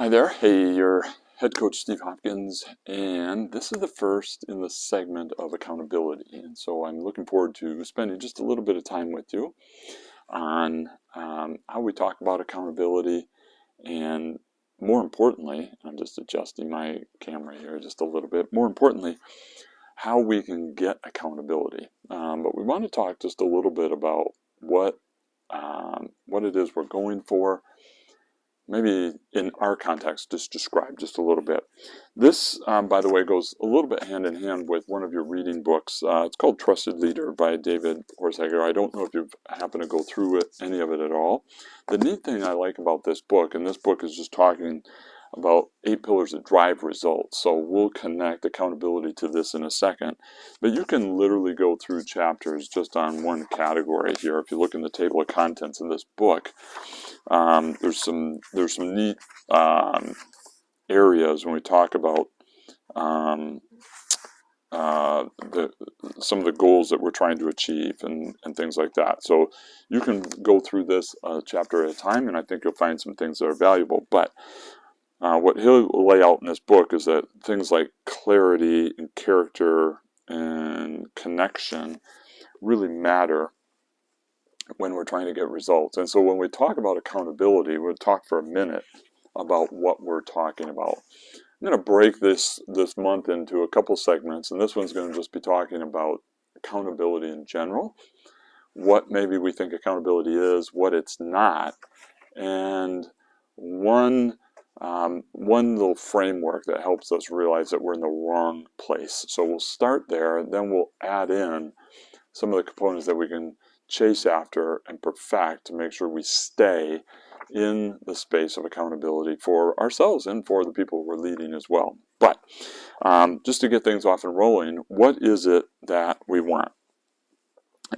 Hi there. Hey, your head coach Steve Hopkins, and this is the first in the segment of accountability. And so I'm looking forward to spending just a little bit of time with you on how we talk about accountability, and more importantly, I'm just adjusting my camera here just a little bit, more importantly, how we can get accountability. But we want to talk just a little bit about what it is we're going for. Maybe in our context, just describe just a little bit. This, by the way, goes a little bit hand in hand with one of your reading books. It's called Trusted Leader by David Horsager. I don't know if you've happened to go through it, any of it at all. The neat thing I like about this book, and this book is just talking about 8 pillars that drive results. So we'll connect accountability to this in a second. But you can literally go through chapters just on one category here. If you look in the table of contents in this book, there's some neat areas when we talk about some of the goals that we're trying to achieve and things like that. So you can go through this chapter at a time, and I think you'll find some things that are valuable. But what he'll lay out in this book is that things like clarity and character and connection really matter when we're trying to get results. And so when we talk about accountability, we'll talk for a minute about what we're talking about. I'm going to break this month into a couple segments, and this one's going to just be talking about accountability in general, what maybe we think accountability is, what it's not, and one little framework that helps us realize that we're in the wrong place. So we'll start there, and then we'll add in some of the components that we can chase after and perfect to make sure we stay in the space of accountability for ourselves and for the people we're leading as well. But just to get things off and rolling, what is it that we want?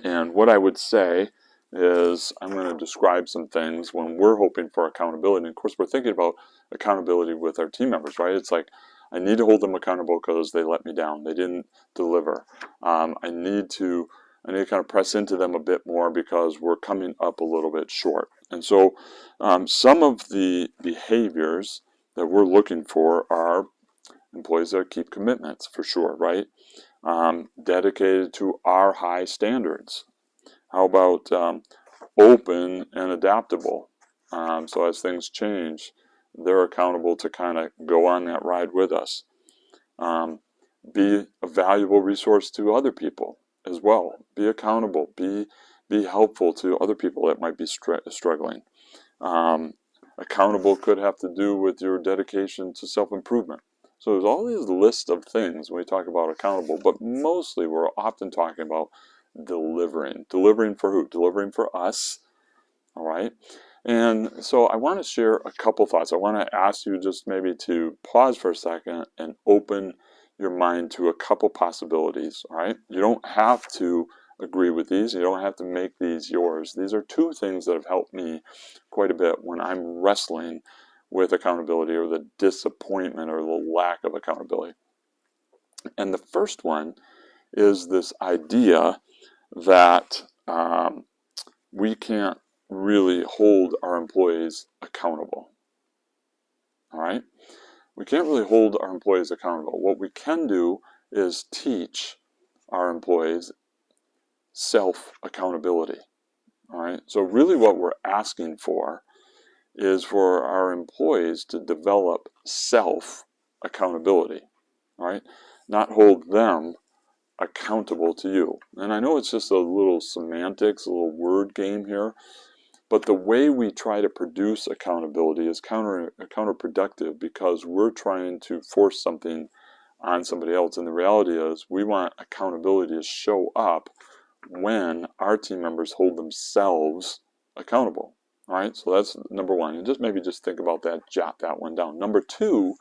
And what I would say is I'm going to describe some things when we're hoping for accountability. And of course, we're thinking about accountability with our team members, right? It's like, I need to hold them accountable because they let me down. They didn't deliver. I need to kind of press into them a bit more because we're coming up a little bit short. And so some of the behaviors that we're looking for are employees that keep commitments, for sure, right? Dedicated to our high standards. How about open and adaptable? So as things change, they're accountable to kind of go on that ride with us. Be a valuable resource to other people as well. Be accountable. Be helpful to other people that might be struggling. Accountable could have to do with your dedication to self-improvement. So there's all these lists of things when we talk about accountable, but mostly we're often talking about delivering. Delivering for who? Delivering for us. All right. And so I want to share a couple thoughts. I want to ask you just maybe to pause for a second and open your mind to a couple possibilities. All right. You don't have to agree with these. You don't have to make these yours. These are two things that have helped me quite a bit when I'm wrestling with accountability or the disappointment or the lack of accountability. And the first one is this idea that we can't really hold our employees accountable. All right? We can't really hold our employees accountable. What we can do is teach our employees self-accountability. All right? So really what we're asking for is for our employees to develop self-accountability. All right? Not hold them accountable to you. And I know it's just a little semantics, a little word game here, but the way we try to produce accountability is counterproductive because we're trying to force something on somebody else. And the reality is we want accountability to show up when our team members hold themselves accountable. All right, so that's number one. And maybe think about that, jot that one down. Number two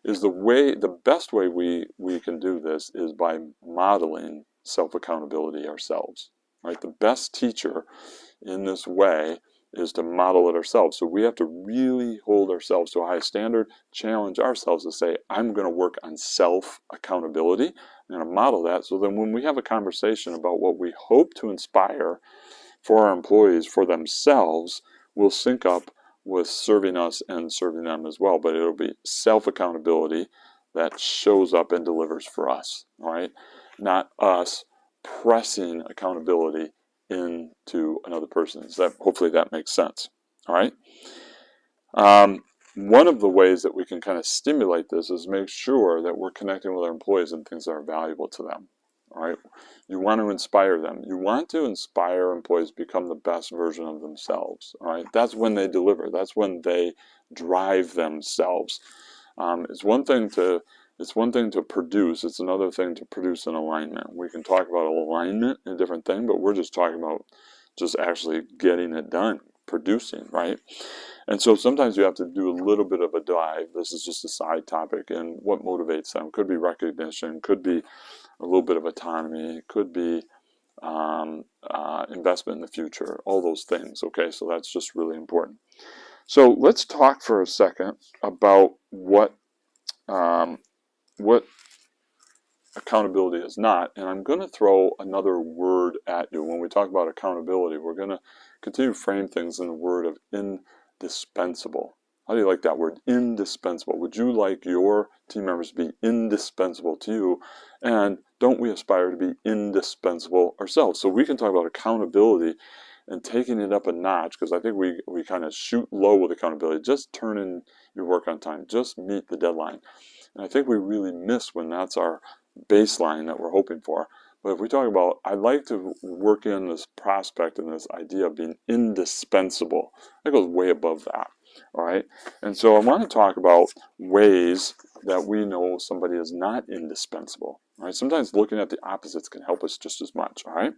is the best way we can do this is by modeling self-accountability ourselves. Right? The best teacher in this way is to model it ourselves. So we have to really hold ourselves to a high standard, challenge ourselves to say, I'm going to work on self-accountability. I'm going to model that so then when we have a conversation about what we hope to inspire for our employees, for themselves, we'll sync up with serving us and serving them as well, but it'll be self-accountability that shows up and delivers for us, all right? Not us pressing accountability into another person. Hopefully that makes sense, all right? One of the ways that we can kind of stimulate this is make sure that we're connecting with our employees and things that are valuable to them, all right? You want to inspire them. You want to inspire employees to become the best version of themselves, all right? That's when they deliver. That's when they drive themselves. It's one thing to produce. It's another thing to produce an alignment. We can talk about alignment in a different thing, but we're just talking about just actually getting it done, producing, right? And so sometimes you have to do a little bit of a dive. This is just a side topic, and what motivates them could be recognition, could be a little bit of autonomy, could be investment in the future, all those things. Okay, so that's just really important. So let's talk for a second about what accountability is not. And I'm going to throw another word at you. When we talk about accountability, we're going to continue to frame things in the word of indispensable. How do you like that word, indispensable? Would you like your team members to be indispensable to you? And don't we aspire to be indispensable ourselves? So we can talk about accountability and taking it up a notch, because I think we kind of shoot low with accountability. Just turn in your work on time. Just meet the deadline. And I think we really miss when that's our baseline that we're hoping for. But if we talk about, I'd like to work in this prospect and this idea of being indispensable. That goes way above that. All right. And so I want to talk about ways that we know somebody is not indispensable. All right. Sometimes looking at the opposites can help us just as much. All right.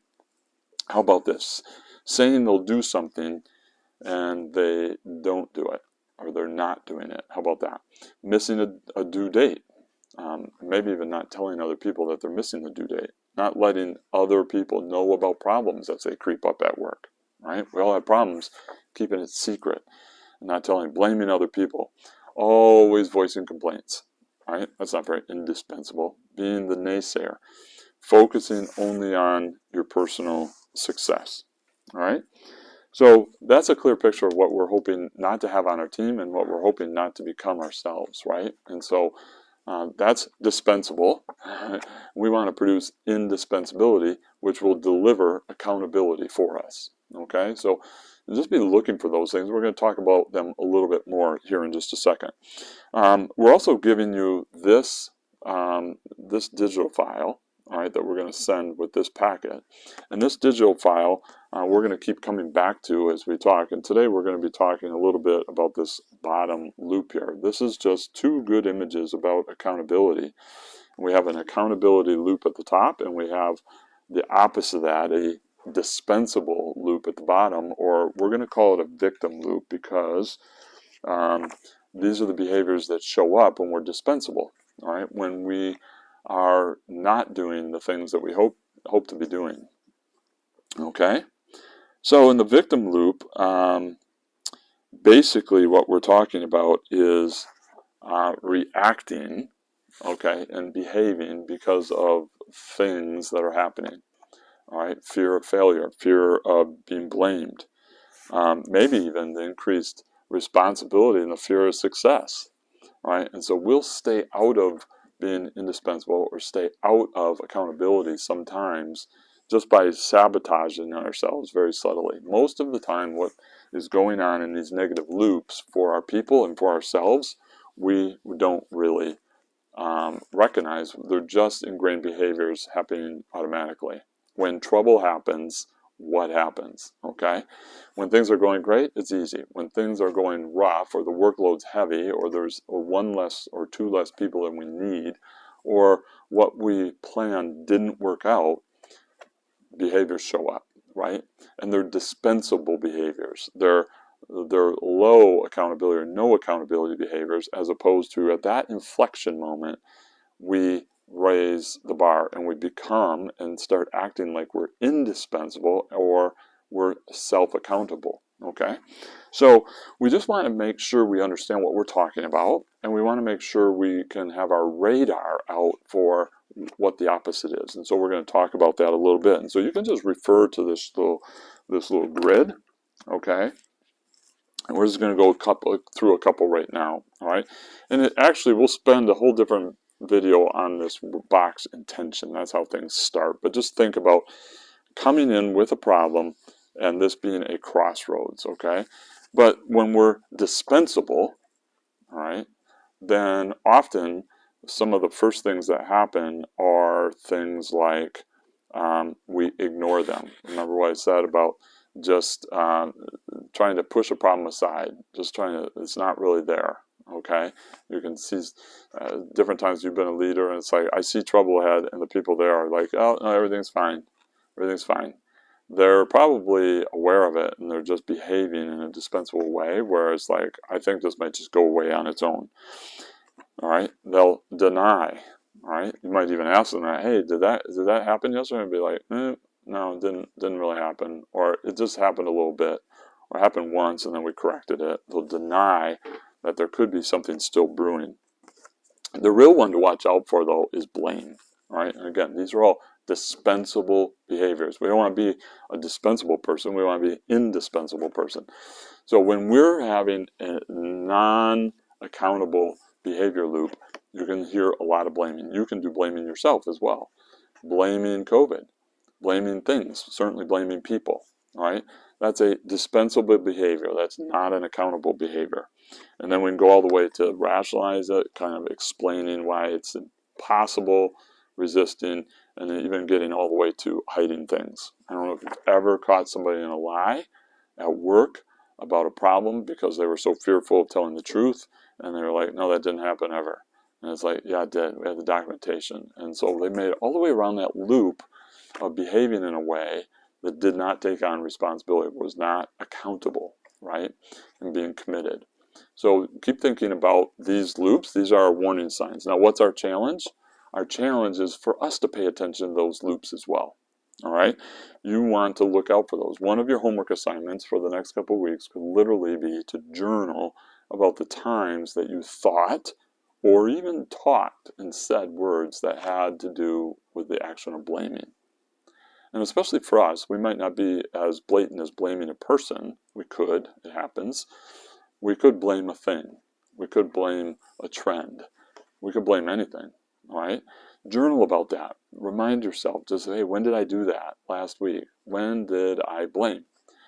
How about this? Saying they'll do something and they don't do it, or they're not doing it. How about that? Missing a due date. Maybe even not telling other people that they're missing the due date. Not letting other people know about problems as they creep up at work. Right? We all have problems. Keeping it secret. Not telling, blaming other people. Always voicing complaints. Right? That's not very indispensable. Being the naysayer. Focusing only on your personal success. All right? So that's a clear picture of what we're hoping not to have on our team and what we're hoping not to become ourselves, right? And so that's dispensable. We want to produce indispensability, which will deliver accountability for us, okay? So just be looking for those things. We're going to talk about them a little bit more here in just a second. We're also giving you this, this digital file, all right, that we're going to send with this packet. And this digital file, we're going to keep coming back to as we talk. And today we're going to be talking a little bit about this bottom loop here. This is just two good images about accountability. We have an accountability loop at the top, and we have the opposite of that, a dispensable loop at the bottom, or we're going to call it a victim loop, because these are the behaviors that show up when we're dispensable, all right, when we are not doing the things that we hope to be doing. Okay, so in the victim loop, basically what we're talking about is reacting, okay, and behaving because of things that are happening. All right, fear of failure, fear of being blamed, maybe even the increased responsibility and the fear of success. All right, and so we'll stay out of being indispensable or stay out of accountability sometimes just by sabotaging ourselves very subtly. Most of the time what is going on in these negative loops for our people and for ourselves, we don't really recognize. They're just ingrained behaviors happening automatically. When trouble happens, what happens? Okay, when things are going great, it's easy. When things are going rough, or the workload's heavy, or there's one less or two less people than we need, or what we planned didn't work out, behaviors show up, right? And they're dispensable behaviors. They're low accountability or no accountability behaviors, as opposed to at that inflection moment, we raise the bar and we become and start acting like we're indispensable or we're self-accountable, okay? So we just want to make sure we understand what we're talking about, and we want to make sure we can have our radar out for what the opposite is. And so we're going to talk about that a little bit. And so you can just refer to this little grid, okay? And we're just going to go through a couple right now, all right? And it actually, we'll spend a whole different video on this box intention. That's how things start. But just think about coming in with a problem and this being a crossroads, okay? But when we're dispensable, all right, then often some of the first things that happen are things like we ignore them. Remember what I said about just trying to push a problem aside, just trying to, it's not really there, okay? You can see different times you've been a leader and it's like, I see trouble ahead, and the people there are like, oh, no, everything's fine. Everything's fine. They're probably aware of it and they're just behaving in a dispensable way, whereas like, I think this might just go away on its own. All right, they'll deny. All right, you might even ask them, hey, did that happen yesterday? And be like, no, it didn't really happen, or it just happened a little bit, or happened once and then we corrected it. They'll deny that there could be something still brewing. The real one to watch out for, though, is blame. All right, and again, these are all dispensable behaviors. We don't want to be a dispensable person. We want to be an indispensable person. So when we're having a non-accountable behavior loop, you can hear a lot of blaming. You can do blaming yourself as well. Blaming COVID, blaming things, certainly blaming people, all right? That's a dispensable behavior. That's not an accountable behavior. And then we can go all the way to rationalize it, kind of explaining why it's impossible, resisting, and then even getting all the way to hiding things. I don't know if you've ever caught somebody in a lie at work about a problem because they were so fearful of telling the truth, and they were like, no, that didn't happen ever. And it's like, yeah, it did. We had the documentation. And so they made it all the way around that loop of behaving in a way that did not take on responsibility, was not accountable, right? And being committed. So keep thinking about these loops. These are our warning signs. Now, what's our challenge? Our challenge is for us to pay attention to those loops as well. All right? You want to look out for those. One of your homework assignments for the next couple of weeks could literally be to journal about the times that you thought or even talked and said words that had to do with the action of blaming. And especially for us, we might not be as blatant as blaming a person. We could, it happens. We could blame a thing. We could blame a trend. We could blame anything, all right? Journal about that. Remind yourself, just say, hey, when did I do that last week? When did I blame?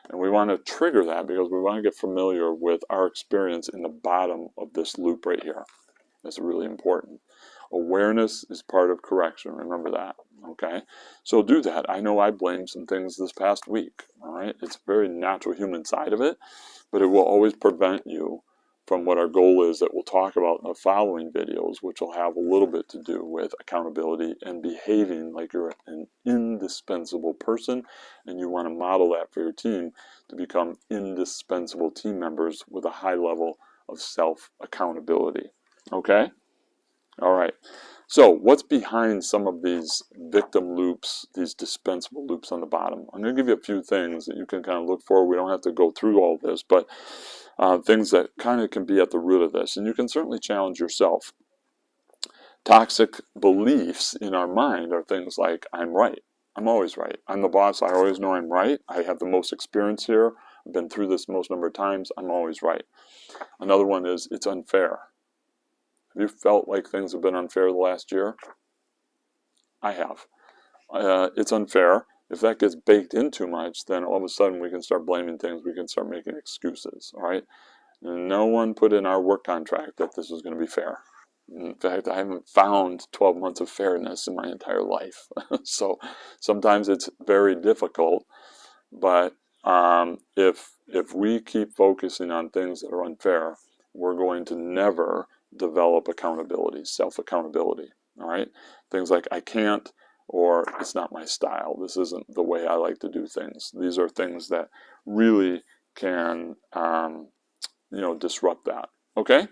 And we want to trigger that because we want to get familiar with our experience in the bottom of this loop right here. That's really important. Awareness is part of correction. Remember that, okay? So do that. I know I blamed some things this past week, all right? It's a very natural human side of it, but it will always prevent you from what our goal is that we'll talk about in the following videos, which will have a little bit to do with accountability and behaving like you're an indispensable person, and you want to model that for your team to become indispensable team members with a high level of self-accountability. Okay? All right. So what's behind some of these victim loops, these dispensable loops on the bottom? I'm going to give you a few things that you can kind of look for. We don't have to go through all this, but things that kind of can be at the root of this. And you can certainly challenge yourself. Toxic beliefs in our mind are things like, I'm right. I'm always right. I'm the boss. I always know I'm right. I have the most experience here. I've been through this most number of times. I'm always right. Another one is, it's unfair. Have you felt like things have been unfair the last year? I have. It's unfair. If that gets baked in too much, then all of a sudden we can start blaming things. We can start making excuses, all right? And no one put in our work contract that this was going to be fair. In fact, I haven't found 12 months of fairness in my entire life. So sometimes it's very difficult, but if we keep focusing on things that are unfair, we're going to never develop accountability, self-accountability, all right? Things like I can't, or it's not my style. This isn't the way I like to do things. These are things that really can, disrupt that, okay?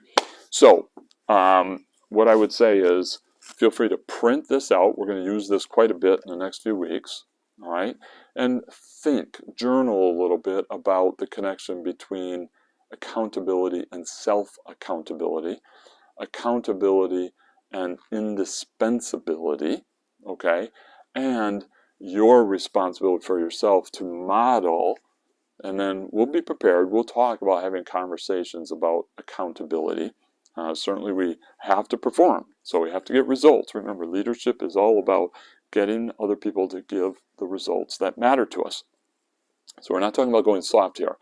So what I would say is feel free to print this out. We're going to use this quite a bit in the next few weeks, all right? And journal a little bit about the connection between accountability and self-accountability, accountability and indispensability, okay, and your responsibility for yourself to model And then we'll be prepared. We'll talk about having conversations about accountability. Certainly we have to perform, so we have to get results. Remember, leadership is all about getting other people to give the results that matter to us. So we're not talking about going soft here,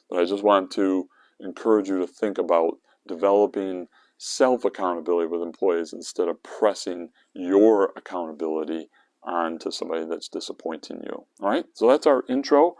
but I just want to encourage you to think about developing self-accountability with employees instead of pressing your accountability onto somebody that's disappointing you. All right, so that's our intro.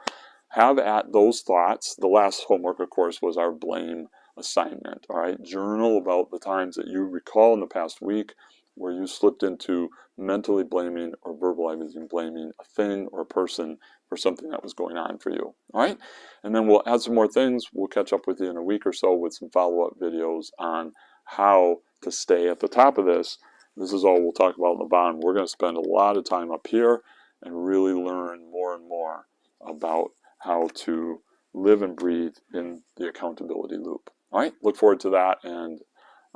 Have at those thoughts. The last homework, of course, was our blame assignment. All right, journal about the times that you recall in the past week where you slipped into mentally blaming or verbalizing blaming a thing or a person for something that was going on for you. All right, and then we'll add some more things. We'll catch up with you in a week or so with some follow-up videos on how to stay at the top of this. This is all we'll talk about in the bottom. We're going to spend a lot of time up here and really learn more and more about how to live and breathe in the accountability loop. All right, look forward to that, and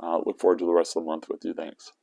look forward to the rest of the month with you. Thanks.